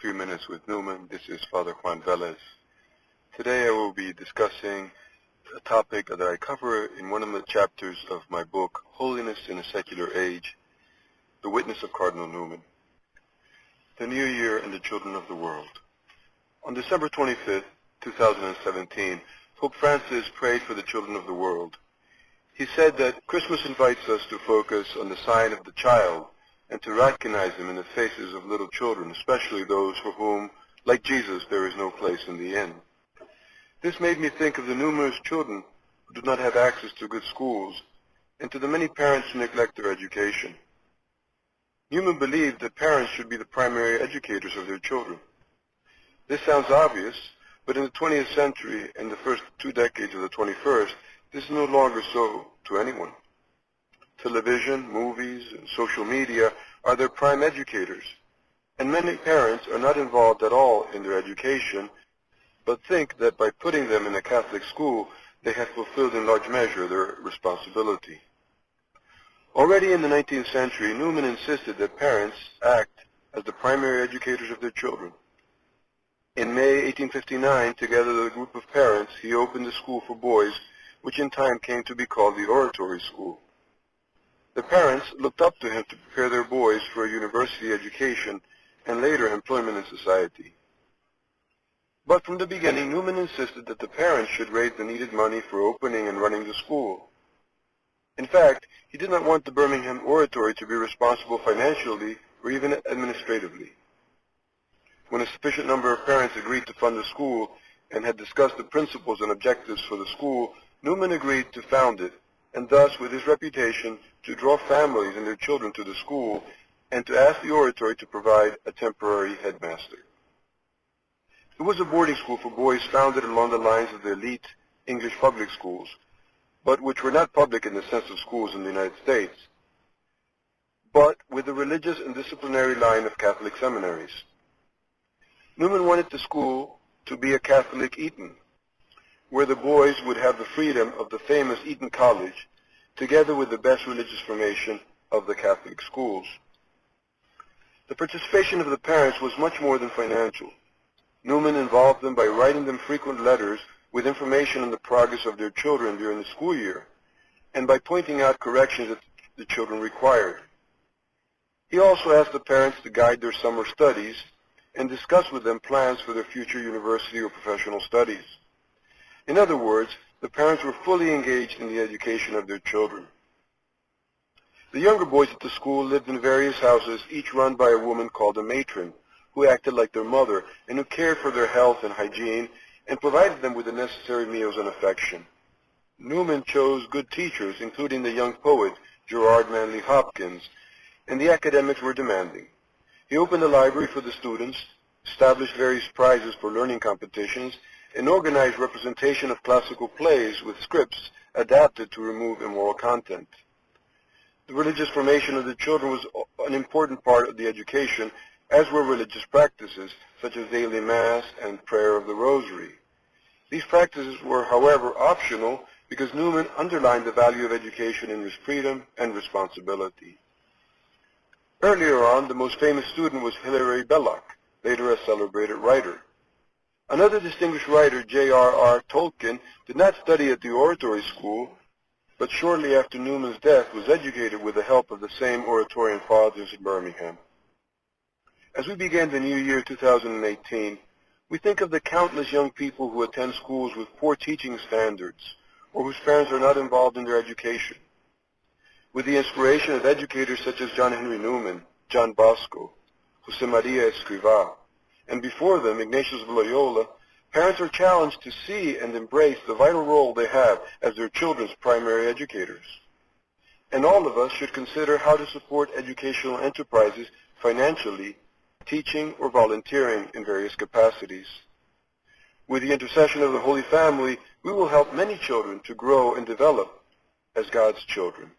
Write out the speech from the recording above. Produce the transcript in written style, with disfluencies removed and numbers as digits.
3 Minutes with Newman. This is Father Juan Velez. Today I will be discussing a topic that I cover in one of the chapters of my book, Holiness in a Secular Age, The Witness of Cardinal Newman. The New Year and the Children of the World. On December 25th, 2017, Pope Francis prayed for the children of the world. He said that Christmas invites us to focus on the sign of the child and to recognize them in the faces of little children, especially those for whom, like Jesus, there is no place in the inn. This made me think of the numerous children who do not have access to good schools and to the many parents who neglect their education. Newman believed that parents should be the primary educators of their children. This sounds obvious, but in the 20th century and the first 2 decades of the 21st, this is no longer so to anyone. Television, movies, and social media are their prime educators, and many parents are not involved at all in their education, but think that by putting them in a Catholic school, they have fulfilled in large measure their responsibility. Already in the 19th century, Newman insisted that parents act as the primary educators of their children. In May 1859, together with a group of parents, he opened a school for boys, which in time came to be called the Oratory School. The parents looked up to him to prepare their boys for a university education and later employment in society. But from the beginning, Newman insisted that the parents should raise the needed money for opening and running the school. In fact, he did not want the Birmingham Oratory to be responsible financially or even administratively. When a sufficient number of parents agreed to fund the school and had discussed the principles and objectives for the school, Newman agreed to found it, and thus, with his reputation, to draw families and their children to the school and to ask the oratory to provide a temporary headmaster. It was a boarding school for boys founded along the lines of the elite English public schools, but which were not public in the sense of schools in the United States, but with the religious and disciplinary line of Catholic seminaries. Newman wanted the school to be a Catholic Eton, where the boys would have the freedom of the famous Eton College, together with the best religious formation of the Catholic schools. The participation of the parents was much more than financial. Newman involved them by writing them frequent letters with information on the progress of their children during the school year, and by pointing out corrections that the children required. He also asked the parents to guide their summer studies and discuss with them plans for their future university or professional studies. In other words, the parents were fully engaged in the education of their children. The younger boys at the school lived in various houses, each run by a woman called a matron, who acted like their mother and who cared for their health and hygiene and provided them with the necessary meals and affection. Newman chose good teachers, including the young poet Gerard Manley Hopkins, and the academics were demanding. He opened a library for the students, established various prizes for learning competitions, and organized representation of classical plays with scripts adapted to remove immoral content. The religious formation of the children was an important part of the education, as were religious practices such as daily mass and prayer of the rosary. These practices were, however, optional because Newman underlined the value of education in its freedom and responsibility. Earlier on, the most famous student was Hilary Belloc, later a celebrated writer. Another distinguished writer, J.R.R. Tolkien, did not study at the Oratory School, but shortly after Newman's death was educated with the help of the same Oratorian fathers in Birmingham. As we begin the new year 2018, we think of the countless young people who attend schools with poor teaching standards or whose parents are not involved in their education. With the inspiration of educators such as John Henry Newman, John Bosco, Jose Maria Escrivá, and before them, Ignatius of Loyola, parents are challenged to see and embrace the vital role they have as their children's primary educators. And all of us should consider how to support educational enterprises financially, teaching, or volunteering in various capacities. With the intercession of the Holy Family, we will help many children to grow and develop as God's children.